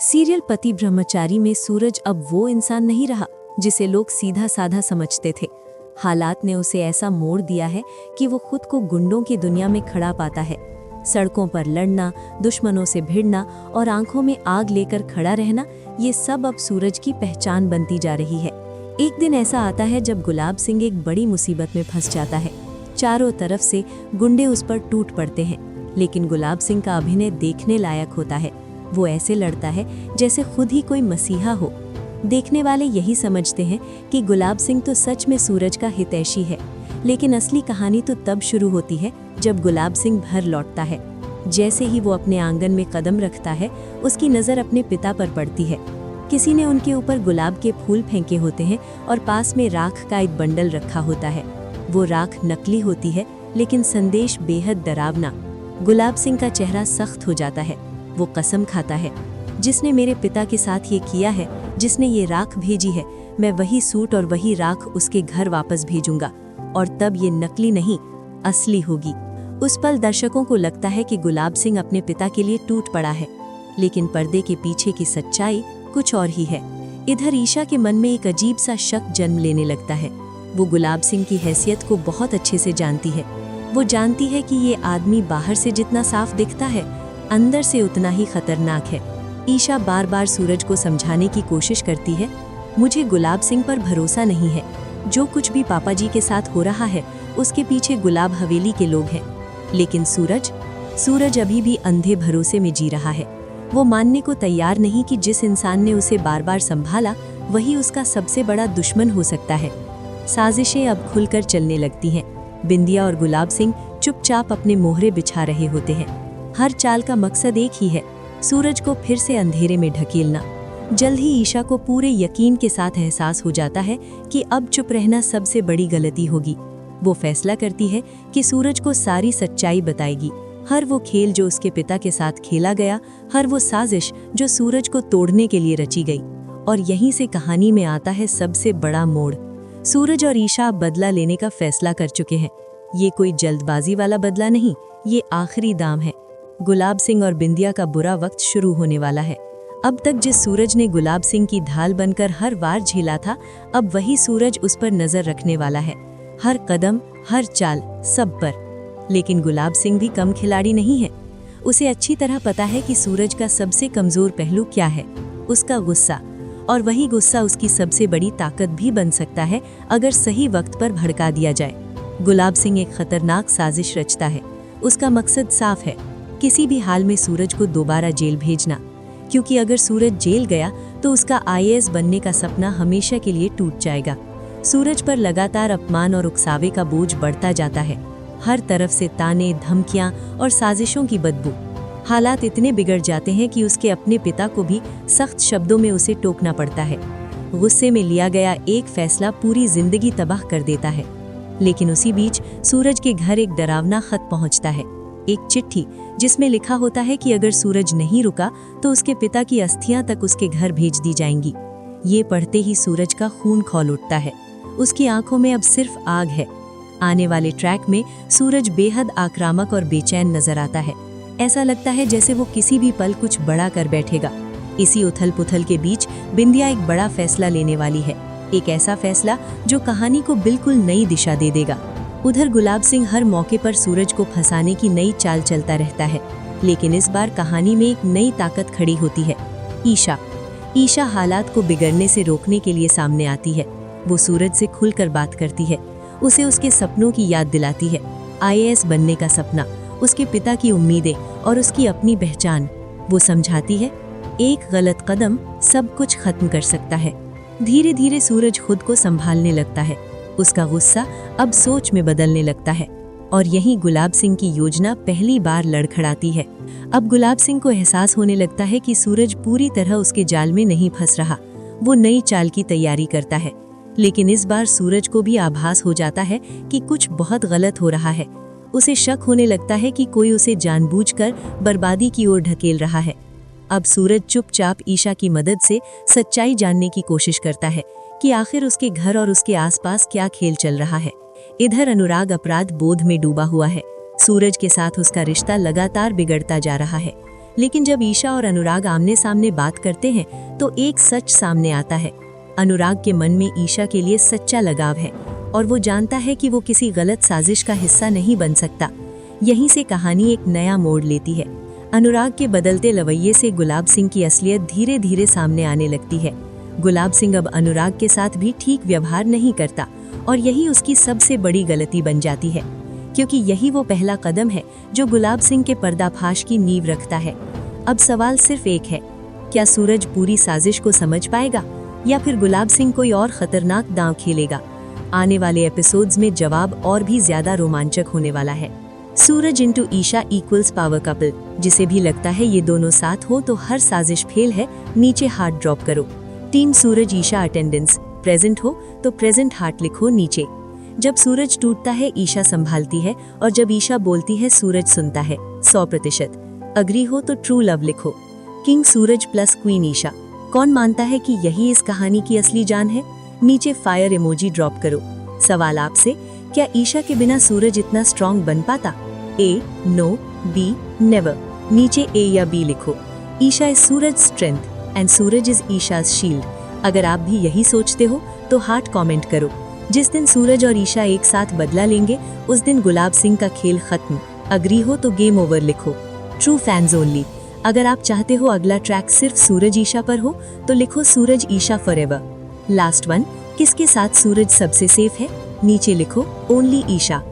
Serial पति ब्रह्मचारी में सूरज अब वो इंसान नहीं रहा जिसे लोग सीधा साधा समझते थे। हालात ने उसे ऐसा मोड़ दिया है कि वो खुद को गुंडों की दुनिया में खड़ा पाता है। सड़कों पर लड़ना, दुश्मनों से भिड़ना और आंखों में आग लेकर खड़ा रहना, ये सब अब सूरज की पहचान बनती जा रही है। एक दिन ऐसा आता है जब गुलाब सिंह एक बड़ी मुसीबत में फंस जाता है। चारों तरफ से गुंडे उस पर टूट पड़ते हैं, लेकिन गुलाब सिंह का अभिनय देखने लायक होता है। वो ऐसे लड़ता है जैसे खुद ही कोई मसीहा हो। देखने वाले यही समझते हैं कि गुलाब सिंह तो सच में सूरज का हितैषी है, लेकिन असली कहानी तो तब शुरू होती है जब गुलाब सिंह घर लौटता है। जैसे ही वो अपने आंगन में कदम रखता है, उसकी नज़र अपने पिता पर पड़ती है। किसी ने उनके ऊपर गुलाब के फूल फेंके होते हैं और पास में राख का एक बंडल रखा होता है। वो राख नकली होती है, लेकिन संदेश बेहद डरावना। गुलाब सिंह का चेहरा सख्त हो जाता है। वो कसम खाता है, जिसने मेरे पिता के साथ ये किया है, जिसने ये राख भेजी है, मैं वही सूट और वही राख उसके घर वापस भेजूंगा, और तब ये नकली नहीं, असली होगी। उस पल दर्शकों को लगता है कि गुलाब सिंह अपने पिता के लिए टूट पड़ा है, लेकिन पर्दे के पीछे की सच्चाई कुछ और ही है। इधर ईशा के मन में एक अजीब सा शक जन्म लेने लगता है। वो गुलाब सिंह की हैसियत को बहुत अच्छे से जानती है। वो जानती है कि ये आदमी बाहर से जितना साफ दिखता है, अंदर से उतना ही खतरनाक है। ईशा बार बार सूरज को समझाने की कोशिश करती है, मुझे गुलाब सिंह पर भरोसा नहीं है। जो कुछ भी पापा जी के साथ हो रहा है, उसके पीछे गुलाब हवेली के लोग हैं। लेकिन सूरज अभी भी अंधे भरोसे में जी रहा है। वो मानने को तैयार नहीं कि जिस इंसान ने उसे बार बार संभाला, वही उसका सबसे बड़ा दुश्मन हो सकता है। साजिशें अब खुलकर चलने लगती हैं। बिंदिया और गुलाब सिंह चुपचाप अपने मोहरे बिछा रहे होते हैं। हर चाल का मकसद एक ही है, सूरज को फिर से अंधेरे में ढकेलना। जल्द ही ईशा को पूरे यकीन के साथ एहसास हो जाता है कि अब चुप रहना सबसे बड़ी गलती होगी। वो फैसला करती है कि सूरज को सारी सच्चाई बताएगी। हर वो खेल जो उसके पिता के साथ खेला गया, हर वो साजिश जो सूरज को तोड़ने के लिए रची गई। और यहीं से कहानी में आता है सबसे बड़ा मोड़। सूरज और ईशा बदला लेने का फैसला कर चुके हैं। ये कोई जल्दबाजी वाला बदला नहीं, ये आखिरी दाम है। गुलाब सिंह और बिंदिया का बुरा वक्त शुरू होने वाला है। अब तक जिस सूरज ने गुलाब सिंह की ढाल बनकर हर वार झेला था, अब वही सूरज उस पर नजर रखने वाला है। हर कदम, हर चाल, सब पर। लेकिन गुलाब सिंह भी कम खिलाड़ी नहीं है। उसे अच्छी तरह पता है कि सूरज का सबसे कमजोर पहलू क्या है, उसका गुस्सा। और वही गुस्सा उसकी सबसे बड़ी ताकत भी बन सकता है अगर सही वक्त पर भड़का दिया जाए। गुलाब सिंह एक खतरनाक साजिश रचता है। उसका मकसद साफ है, किसी भी हाल में सूरज को दोबारा जेल भेजना। क्योंकि अगर सूरज जेल गया तो उसका आईएएस बनने का सपना हमेशा के लिए टूट जाएगा। सूरज पर लगातार अपमान और उकसावे का बोझ बढ़ता जाता है। हर तरफ से ताने, धमकियां और साजिशों की बदबू। हालात इतने बिगड़ जाते हैं कि उसके अपने पिता को भी सख्त शब्दों में उसे टोकना पड़ता है। गुस्से में लिया गया एक फैसला पूरी जिंदगी तबाह कर देता है। लेकिन उसी बीच सूरज के घर एक डरावना खत पहुंचता है, एक चिट्ठी जिसमें लिखा होता है कि अगर सूरज नहीं रुका तो उसके पिता की अस्थियां तक उसके घर भेज दी जाएंगी। ये पढ़ते ही सूरज का खून खौल उठता है। उसकी आंखों में अब सिर्फ आग है। आने वाले ट्रैक में सूरज बेहद आक्रामक और बेचैन नजर आता है। ऐसा लगता है जैसे वो किसी भी पल कुछ बड़ा कर बैठेगा। इसी उथल पुथल के बीच बिंदिया एक बड़ा फैसला लेने वाली है, एक ऐसा फैसला जो कहानी को बिल्कुल नई दिशा दे देगा। उधर गुलाब सिंह हर मौके पर सूरज को फंसाने की नई चाल चलता रहता है, लेकिन इस बार कहानी में एक नई ताकत खड़ी होती है, ईशा हालात को बिगड़ने से रोकने के लिए सामने आती है। वो सूरज से खुलकर बात करती है, उसे उसके सपनों की याद दिलाती है, आईएएस बनने का सपना, उसके पिता की उम्मीदें और उसकी अपनी पहचान। वो समझाती है, एक गलत कदम सब कुछ खत्म कर सकता है। धीरे धीरे सूरज खुद को संभालने लगता है। उसका गुस्सा अब सोच में बदलने लगता है। और यहीं गुलाब सिंह की योजना पहली बार लड़खड़ाती है। अब गुलाब सिंह को एहसास होने लगता है कि सूरज पूरी तरह उसके जाल में नहीं फंस रहा। वो नई चाल की तैयारी करता है, लेकिन इस बार सूरज को भी आभास हो जाता है कि कुछ बहुत गलत हो रहा है। उसे शक होने लगता है कि कोई उसे जानबूझकर बर्बादी की ओर ढकेल रहा है। अब सूरज चुपचाप ईशा की मदद से सच्चाई जानने की कोशिश करता है कि आखिर उसके घर और उसके आसपास क्या खेल चल रहा है। इधर अनुराग अपराध बोध में डूबा हुआ है। सूरज के साथ उसका रिश्ता लगातार बिगड़ता जा रहा है, लेकिन जब ईशा और अनुराग आमने सामने बात करते हैं तो एक सच सामने आता है। अनुराग के मन में ईशा के लिए सच्चा लगाव है और वो जानता है कि वो किसी गलत साजिश का हिस्सा नहीं बन सकता। यहीं से कहानी एक नया मोड़ लेती है। अनुराग के बदलते रवैये से गुलाब सिंह की असलियत धीरे धीरे सामने आने लगती है। गुलाब सिंह अब अनुराग के साथ भी ठीक व्यवहार नहीं करता और यही उसकी सबसे बड़ी गलती बन जाती है, क्योंकि यही वो पहला कदम है जो गुलाब सिंह के पर्दाफाश की नींव रखता है। अब सवाल सिर्फ एक है, क्या सूरज पूरी साजिश को समझ पाएगा या फिर गुलाब सिंह कोई और खतरनाक दांव खेलेगा? आने वाले एपिसोड्स में जवाब और भी ज्यादा रोमांचक होने वाला है। Suraj into Isha equals power couple. जिसे भी लगता है ये दोनों साथ हो तो हर साजिश फेल है, नीचे हार्ट ड्रॉप करो। टीम सूरज ईशा अटेंडेंस प्रेजेंट हो तो प्रेजेंट हार्ट लिखो नीचे। जब सूरज टूटता है ईशा संभालती है और जब ईशा बोलती है सूरज सुनता है 100%। अग्री हो तो ट्रू लव लिखो। किंग सूरज प्लस क्वीन ईशा। कौन मानता है कि यही इस कहानी की असली जान है? नीचे फायर इमोजी ड्रॉप करो। सवाल आपसे, क्या ईशा के बिना सूरज इतना स्ट्रॉन्ग बन पाता? A no, B never. नीचे ए या बी लिखो। Isha is Suraj strength and Suraj is Isha's shield. अगर आप भी यही सोचते हो तो हार्ट कमेंट करो। जिस दिन सूरज और ईशा एक साथ बदला लेंगे उस दिन गुलाब सिंह का खेल खत्म। अग्री हो तो गेम ओवर लिखो। True fans only. अगर आप चाहते हो अगला ट्रैक सिर्फ सूरज ईशा पर हो तो लिखो सूरज ईशा फॉरएवर। लास्ट वन, किसके साथ सूरज सबसे सेफ है? नीचे लिखो ओनली ईशा।